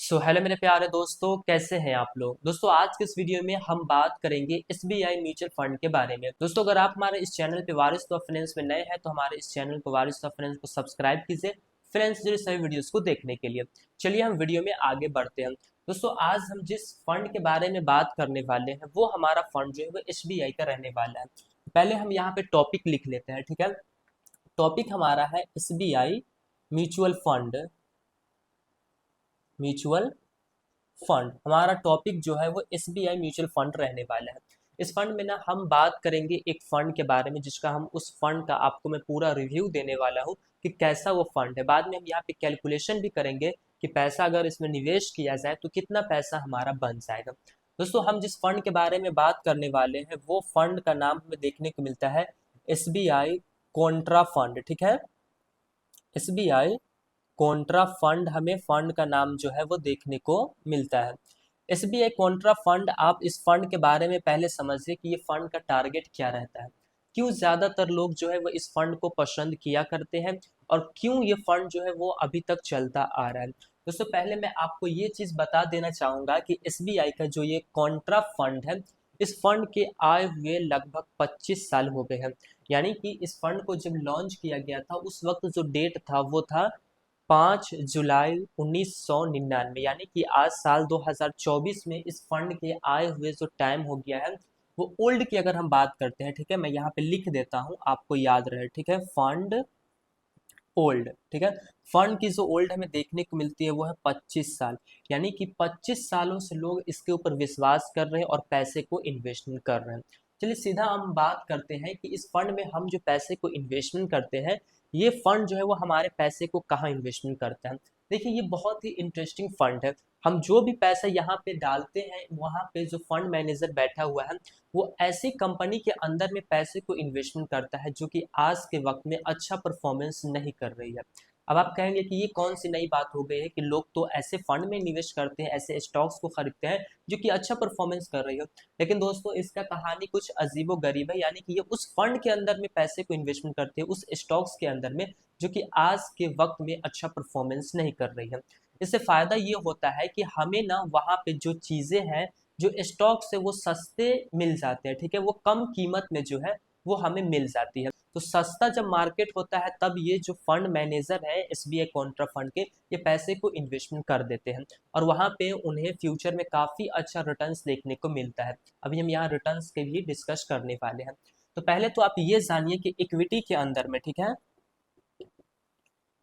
Hello मेरे प्यारे दोस्तों, कैसे हैं आप लोग। दोस्तों आज के इस वीडियो में हम बात करेंगे एसबीआई म्यूचुअल फंड के बारे में। दोस्तों अगर आप हमारे इस चैनल पे वारिस ऑफ फाइनेंस में नए हैं तो हमारे इस चैनल को वारिस ऑफ फाइनेंस को सब्सक्राइब कीजिए फ्रेंड्स जुड़े सभी वीडियोस को देखने के लिए। चलिए हम वीडियो में आगे बढ़ते हैं। दोस्तों आज हम जिस फंड के बारे में बात करने वाले हैं वो हमारा फंड जो है वो एसबीआई का रहने वाला है। पहले हम यहाँ पे टॉपिक लिख लेते हैं, ठीक है। टॉपिक हमारा है SBI mutual fund. Mutual fund हमारा टॉपिक जो है वो एसबीआई म्यूचुअल फंड रहने वाला है। इस फंड में ना हम बात करेंगे एक फंड के बारे में जिसका हम उस फंड का आपको मैं पूरा रिव्यू देने वाला हूँ कि कैसा वो फंड है। बाद में हम यहाँ पे कैलकुलेशन भी करेंगे कि पैसा अगर इसमें निवेश किया जाए तो कितना पैसा हमारा बन जाएगा। दोस्तों हम जिस फंड के बारे में बात करने वाले हैं वो फंड का नाम हमें देखने को मिलता है एसबीआई कॉन्ट्रा फंड, ठीक है। एसबीआई कॉन्ट्रा फंड, हमें फंड का नाम जो है वो देखने को मिलता है एसबीआई कॉन्ट्रा फंड। आप इस फंड के बारे में पहले समझिए कि ये फंड का टारगेट क्या रहता है, क्यों ज़्यादातर लोग जो है वो इस फंड को पसंद किया करते हैं और क्यों ये फंड जो है वो अभी तक चलता आ रहा है। दोस्तों पहले मैं आपको ये चीज़ बता देना चाहूँगा कि एसबीआई का जो ये कॉन्ट्रा फंड है, इस फंड के आए हुए लगभग 25 साल हो गए हैं। यानी कि इस फंड को जब लॉन्च किया गया था उस वक्त जो डेट था वो था 5 जुलाई 1999, यानी कि आज साल 2024 में इस फंड के आए हुए जो टाइम हो गया है वो ओल्ड की अगर हम बात करते हैं, ठीक है, मैं यहाँ पे लिख देता हूँ आपको याद रहे, ठीक है। फंड ओल्ड, ठीक है। फंड की जो ओल्ड हमें देखने को मिलती है वो है 25 साल। यानी कि 25 सालों से लोग इसके ऊपर विश्वास कर रहे हैं और पैसे को इन्वेस्टमेंट कर रहे हैं। चलिए सीधा हम बात करते हैं कि इस फंड में हम जो पैसे को इन्वेस्टमेंट करते हैं, ये फंड जो है वो हमारे पैसे को कहाँ इन्वेस्टमेंट करता है। देखिए ये बहुत ही इंटरेस्टिंग फंड है। हम जो भी पैसा यहाँ पे डालते हैं वहाँ पे जो फंड मैनेजर बैठा हुआ है वो ऐसी कंपनी के अंदर में पैसे को इन्वेस्टमेंट करता है जो कि आज के वक्त में अच्छा परफॉर्मेंस नहीं कर रही है। अब आप कहेंगे कि ये कौन सी नई बात हो गई है कि लोग तो ऐसे फंड में निवेश करते हैं, ऐसे स्टॉक्स को खरीदते हैं जो कि अच्छा परफॉर्मेंस कर रही हो। लेकिन दोस्तों इसका कहानी कुछ अजीबो गरीब है। यानी कि ये उस फंड के अंदर में पैसे को इन्वेस्टमेंट करते हैं, उस स्टॉक्स के अंदर में जो कि आज के वक्त में अच्छा परफॉर्मेंस नहीं कर रही है। इससे फायदा ये होता है कि हमें ना वहाँ पे जो चीज़ें हैं, जो स्टॉक्स है वो सस्ते मिल जाते हैं, ठीक है, वो कम कीमत में जो है वो हमें मिल जाती है। तो सस्ता जब मार्केट होता है तब ये जो फंड मैनेजर है एसबीआई कॉन्ट्रा फंड के, ये पैसे को इन्वेस्टमेंट कर देते हैं और वहाँ पे उन्हें फ्यूचर में काफ़ी अच्छा रिटर्न्स देखने को मिलता है। अभी हम यहाँ रिटर्न्स के भी डिस्कस करने वाले हैं। तो पहले तो आप ये जानिए कि इक्विटी के अंदर में, ठीक है,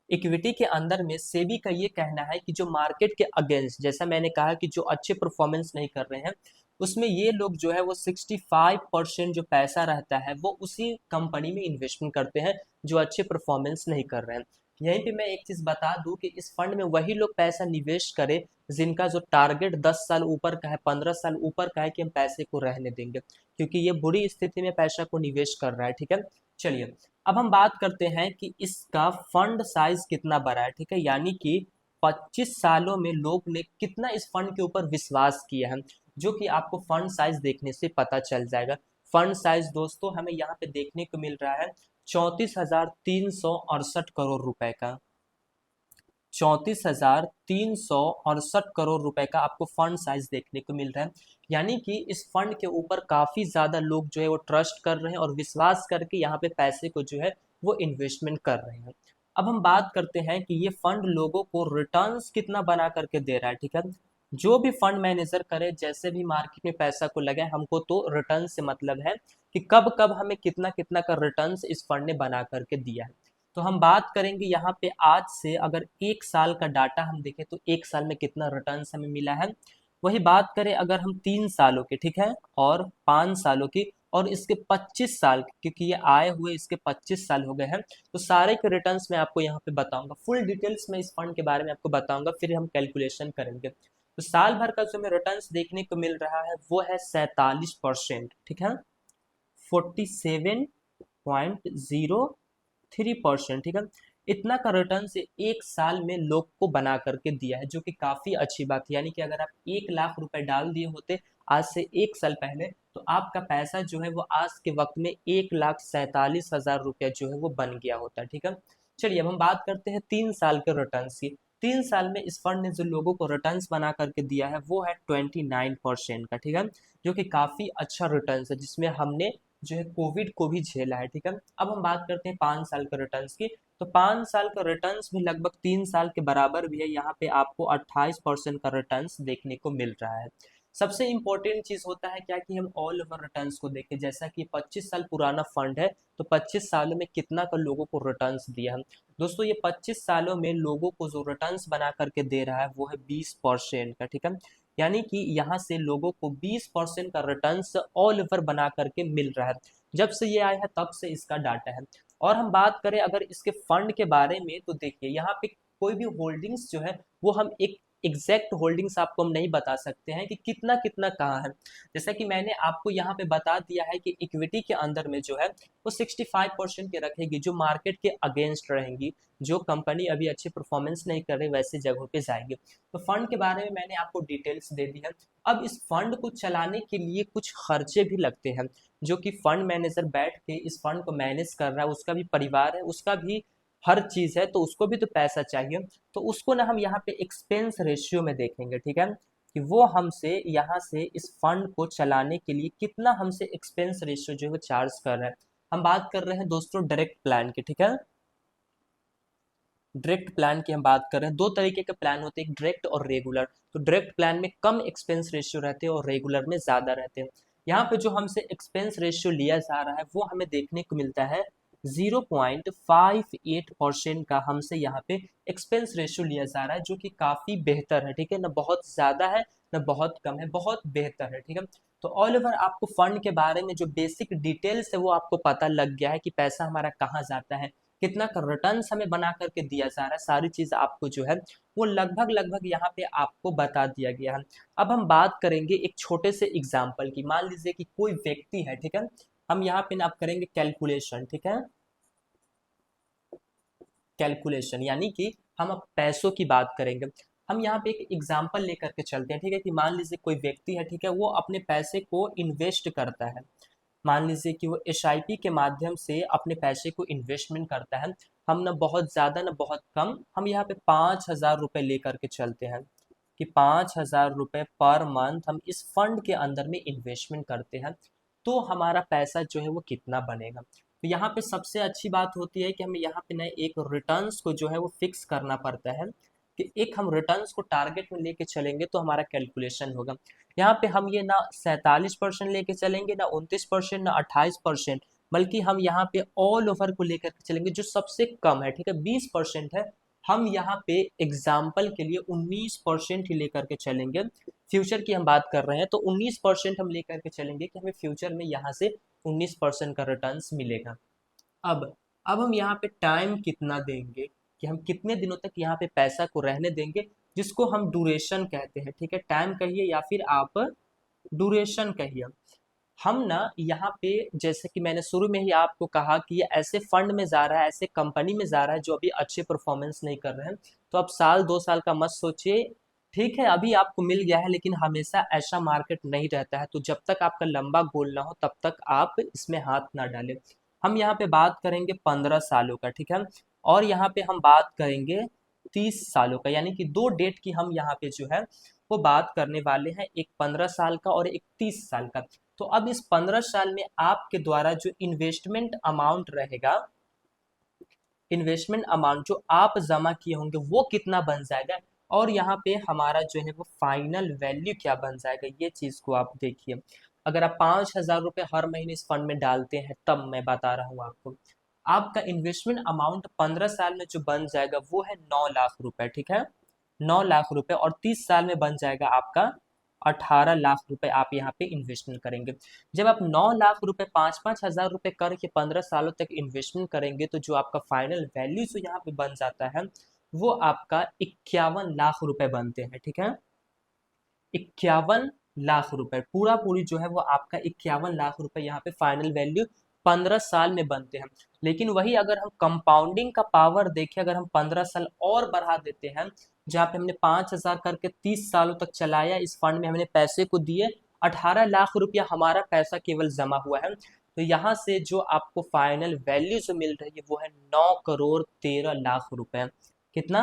इक्विटी के अंदर में सेबी का ये कहना है कि जो मार्केट के अगेंस्ट, जैसा मैंने कहा कि जो अच्छे परफॉर्मेंस नहीं कर रहे हैं उसमें ये लोग जो है वो 65% जो पैसा रहता है वो उसी कंपनी में इन्वेस्टमेंट करते हैं जो अच्छे परफॉर्मेंस नहीं कर रहे हैं। यहीं पे मैं एक चीज़ बता दूं कि इस फंड में वही लोग पैसा निवेश करें जिनका जो टारगेट 10 साल ऊपर का है, 15 साल ऊपर का है कि हम पैसे को रहने देंगे, क्योंकि ये बुरी स्थिति में पैसा को निवेश कर रहा है, ठीक है। चलिए अब हम बात करते हैं कि इसका फंड साइज कितना बड़ा है, ठीक है। यानी कि 25 सालों में लोग ने कितना इस फंड के ऊपर विश्वास किया है, जो कि आपको फंड साइज देखने से पता चल जाएगा। फंड साइज दोस्तों हमें यहाँ पे देखने को मिल रहा है 34,368 करोड़ रुपए का। 34,368 करोड़ रुपए का आपको फंड साइज देखने को मिल रहा है। यानी कि इस फंड के ऊपर काफी ज्यादा लोग जो है वो ट्रस्ट कर रहे हैं और विश्वास करके यहाँ पे पैसे को जो है वो इन्वेस्टमेंट कर रहे हैं। अब हम बात करते हैं कि ये फंड लोगों को रिटर्न्स कितना बना करके दे रहा है, ठीक है। जो भी फंड मैनेजर करे, जैसे भी मार्केट में पैसा को लगाए, हमको तो रिटर्न से मतलब है कि कब कब हमें कितना कितना का रिटर्न्स इस फंड ने बना करके दिया है। तो हम बात करेंगे यहाँ पे आज से अगर 1 साल का डाटा हम देखें तो 1 साल में कितना रिटर्न्स हमें मिला है। वही बात करें अगर हम 3 सालों की, ठीक है, और 5 सालों की और इसके 25 साल की, क्योंकि ये आए हुए इसके 25 साल हो गए हैं, तो सारे के रिटर्न्स मैं आपको यहाँ पे बताऊंगा। फुल डिटेल्स में इस फंड के बारे में आपको बताऊंगा, फिर हम कैलकुलेशन करेंगे। तो साल भर का जो हमें रिटर्न्स देखने को मिल रहा है वो है 47%, ठीक है, 47.03%, ठीक है। इतना का रिटर्न से 1 साल में लोग को बना करके दिया है, जो कि काफी अच्छी बात है। यानी कि अगर आप 1 लाख रुपए डाल दिए होते आज से 1 साल पहले तो आपका पैसा जो है वो आज के वक्त में 1,47,000 रुपया जो है वो बन गया होता है, ठीक है। चलिए अब हम बात करते हैं 3 साल के रिटर्न की। 3 साल में इस फंड ने जो लोगों को रिटर्न्स बना करके दिया है वो है 29% का, ठीक है, जो कि काफ़ी अच्छा रिटर्न्स है, जिसमें हमने जो है कोविड को भी झेला है, ठीक है। अब हम बात करते हैं 5 साल के रिटर्न्स की। तो 5 साल का रिटर्न्स भी लगभग 3 साल के बराबर भी है। यहाँ पे आपको 28% का रिटर्न्स देखने को मिल रहा है। सबसे इंपॉर्टेंट चीज होता है क्या कि हम ऑल ओवर रिटर्न्स को देखें, जैसा कि 25 साल पुराना फंड है, तो 25 सालों में कितना का लोगों को रिटर्न्स दिया है। दोस्तों ये 25 सालों में लोगों को जो रिटर्न्स बना करके दे रहा है वो है 20% का, ठीक है। यानी कि यहाँ से लोगों को 20% का रिटर्न्स ऑल ओवर बना करके मिल रहा है। जब से ये आया है तब से इसका डाटा है। और हम बात करें अगर इसके फंड के बारे में, तो देखिए यहाँ पे कोई भी होल्डिंग्स जो है वो हम एक एग्जैक्ट होल्डिंग्स आपको हम नहीं बता सकते हैं कि कितना कितना कहाँ है। जैसा कि मैंने आपको यहाँ पे बता दिया है कि इक्विटी के अंदर में जो है वो 65% के रखेगी, जो मार्केट के अगेंस्ट रहेंगी, जो कंपनी अभी अच्छी परफॉर्मेंस नहीं कर रही वैसी जगहों पे जाएगी। तो फंड के बारे में मैंने आपको डिटेल्स दे दी है। अब इस फंड को चलाने के लिए कुछ खर्चे भी लगते हैं, जो कि फंड मैनेजर बैठ के इस फंड को मैनेज कर रहा है, उसका भी परिवार है, उसका भी हर चीज है, तो उसको भी तो पैसा चाहिए। तो उसको ना हम यहाँ पे एक्सपेंस रेशियो में देखेंगे, ठीक है, कि वो हमसे यहाँ से इस फंड को चलाने के लिए कितना हमसे एक्सपेंस रेशियो जो है वो चार्ज कर रहा है। हम बात कर रहे हैं दोस्तों डायरेक्ट प्लान की, ठीक है। डायरेक्ट प्लान की हम बात कर रहे हैं, दो तरीके के प्लान होते हैं, एक डायरेक्ट और रेगुलर। तो डायरेक्ट प्लान में कम एक्सपेंस रेशियो रहते हैं और रेगुलर में ज़्यादा रहते हैं। यहाँ पे जो हमसे एक्सपेंस रेशियो लिया जा रहा है वो हमें देखने को मिलता है 0.58% का हमसे यहाँ पे एक्सपेंस रेशियो लिया जा रहा है, जो कि काफ़ी बेहतर है, ठीक है ना, बहुत ज़्यादा है ना बहुत कम है, बहुत बेहतर है, ठीक है। तो ऑल ओवर आपको फंड के बारे में जो बेसिक डिटेल्स है वो आपको पता लग गया है कि पैसा हमारा कहाँ जाता है, कितना का रिटर्न्स हमें बना करके दिया जा रहा है, सारी चीज आपको जो है वो लगभग लगभग यहाँ पे आपको बता दिया गया है। अब हम बात करेंगे एक छोटे से एग्जाम्पल की। मान लीजिए कि कोई व्यक्ति है, ठीक है, हम यहाँ पे ना आप करेंगे कैलकुलेशन, ठीक है, कैलकुलेशन यानी कि हम अब पैसों की बात करेंगे। हम यहाँ पे एक एग्जाम्पल लेकर के चलते हैं, ठीक है, कि मान लीजिए कोई व्यक्ति है, ठीक है, वो अपने पैसे को इन्वेस्ट करता है। मान लीजिए कि वो एसआईपी के माध्यम से अपने पैसे को इन्वेस्टमेंट करता है। हम ना बहुत ज़्यादा ना बहुत कम, हम यहाँ पे 5,000 रुपये लेकर के चलते हैं कि 5,000 रुपये पर मंथ हम इस फंड के अंदर में इन्वेस्टमेंट करते हैं, तो हमारा पैसा जो है वो कितना बनेगा। तो यहाँ पे सबसे अच्छी बात होती है कि हमें यहाँ पे ना एक रिटर्न्स को जो है वो फिक्स करना पड़ता है, कि एक हम रिटर्न्स को टारगेट में लेके चलेंगे तो हमारा कैलकुलेशन होगा। यहाँ पे हम ये ना 47% लेके चलेंगे, ना 29%, ना 28%, बल्कि हम यहाँ पे ऑल ओवर को लेकर के चलेंगे जो सबसे कम है, ठीक है, 20% है। हम यहाँ पे एग्जाम्पल के लिए 19% ही लेकर के चलेंगे। फ्यूचर की हम बात कर रहे हैं तो 19% हम लेकर के चलेंगे कि हमें फ्यूचर में यहाँ से 19% का रिटर्न्स मिलेगा। अब अब हम यहाँ पे टाइम कितना देंगे, कि हम कितने दिनों तक यहाँ पे पैसा को रहने देंगे, जिसको हम ड्यूरेशन कहते हैं, ठीक है, टाइम कहिए या फिर आप ड्यूरेशन कहिए। हम ना यहाँ पे जैसे कि मैंने शुरू में ही आपको कहा कि ये ऐसे फंड में जा रहा है, ऐसे कंपनी में जा रहा है जो अभी अच्छे परफॉर्मेंस नहीं कर रहे हैं। तो अब साल 2 साल का मत सोचिए, ठीक है, अभी आपको मिल गया है, लेकिन हमेशा ऐसा मार्केट नहीं रहता है। तो जब तक आपका लंबा गोल ना हो तब तक आप इसमें हाथ ना डालें। हम यहाँ पे बात करेंगे 15 सालों का, ठीक है, और यहाँ पे हम बात करेंगे 30 सालों का, यानी कि दो डेट की हम यहाँ पे जो है वो बात करने वाले हैं, एक 15 साल का और एक 30 साल का। तो अब इस 15 साल में आपके द्वारा जो इन्वेस्टमेंट अमाउंट रहेगा, इन्वेस्टमेंट अमाउंट जो आप जमा किए होंगे वो कितना बन जाएगा, और यहाँ पे हमारा जो है वो फाइनल वैल्यू क्या बन जाएगा, ये चीज को आप देखिए। अगर आप 5,000 रुपये हर महीने इस फंड में डालते हैं, तब मैं बता रहा हूँ आपको, आपका इन्वेस्टमेंट अमाउंट 15 साल में जो बन जाएगा वो है 9 लाख रुपए, ठीक है, 9 लाख रुपए, और 30 साल में बन जाएगा आपका 18 लाख रुपए। आप यहाँ पे इन्वेस्टमेंट करेंगे। जब आप 9 लाख रुपए 5-5 हज़ार रुपए करके 15 सालों तक इन्वेस्टमेंट करेंगे, तो जो आपका फाइनल वैल्यू जो यहाँ पे बन जाता है वो आपका 51 लाख रुपए बनते हैं, ठीक है, 51 लाख रुपए पूरा पूरी जो है वो आपका 51 लाख रुपए यहाँ पे फाइनल वैल्यू 15 साल में बनते हैं। लेकिन वही अगर हम कंपाउंडिंग का पावर देखें, अगर हम 15 साल और बढ़ा देते हैं, जहाँ पे हमने 5,000 करके 30 सालों तक चलाया, इस फंड में हमने पैसे को दिए, 18 लाख रुपया हमारा पैसा केवल जमा हुआ है। तो यहाँ से जो आपको फाइनल वैल्यू जो मिल रही है वो है 9,13,00,000 रुपए। कितना,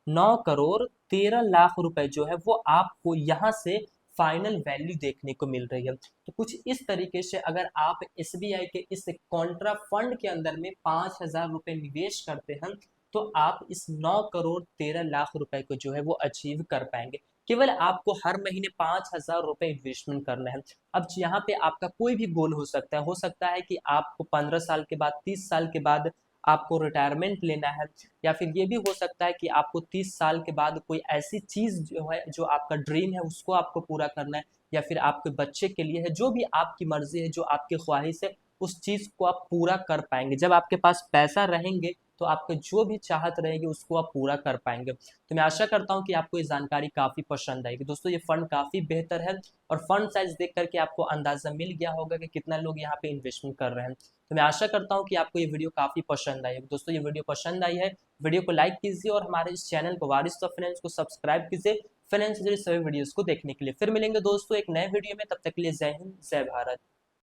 9 करोड़ 13 लाख रुपए जो है वो आपको यहाँ से फाइनल वैल्यू देखने को मिल रही है। तो कुछ इस तरीके से अगर आप एसबीआई के इस कॉन्ट्रा फंड के अंदर में 5,000 रुपए निवेश करते हैं तो आप इस 9 करोड़ 13 लाख रुपए को जो है वो अचीव कर पाएंगे। केवल आपको हर महीने 5,000 रुपए इन्वेस्टमेंट करना है। अब यहाँ पे आपका कोई भी गोल हो सकता है कि आपको 15 साल के बाद, 30 साल के बाद आपको रिटायरमेंट लेना है, या फिर ये भी हो सकता है कि आपको 30 साल के बाद कोई ऐसी चीज जो है जो आपका ड्रीम है उसको आपको पूरा करना है, या फिर आपके बच्चे के लिए है, जो भी आपकी मर्जी है, जो आपकी ख्वाहिश है, उस चीज को आप पूरा कर पाएंगे। जब आपके पास पैसा रहेंगे तो आपको जो भी चाहत रहेगी उसको आप पूरा कर पाएंगे। तो मैं आशा करता हूँ कि आपको ये जानकारी काफी पसंद आएगी। दोस्तों ये फंड काफी बेहतर है और फंड साइज देख करके आपको अंदाजा मिल गया होगा कि कितना लोग यहाँ पे इन्वेस्टमेंट कर रहे हैं। तो मैं आशा करता हूँ कि आपको ये वीडियो काफी पसंद आई होगी। दोस्तों ये वीडियो पसंद आई है, वीडियो को लाइक कीजिए और हमारे इस चैनल को वारिस ऑफ फाइनेंस को सब्सक्राइब कीजिए फाइनेंस से जुड़े सभी वीडियोस को देखने के लिए। फिर मिलेंगे दोस्तों एक नए वीडियो में, तब तक के लिए जय हिंद जय भारत।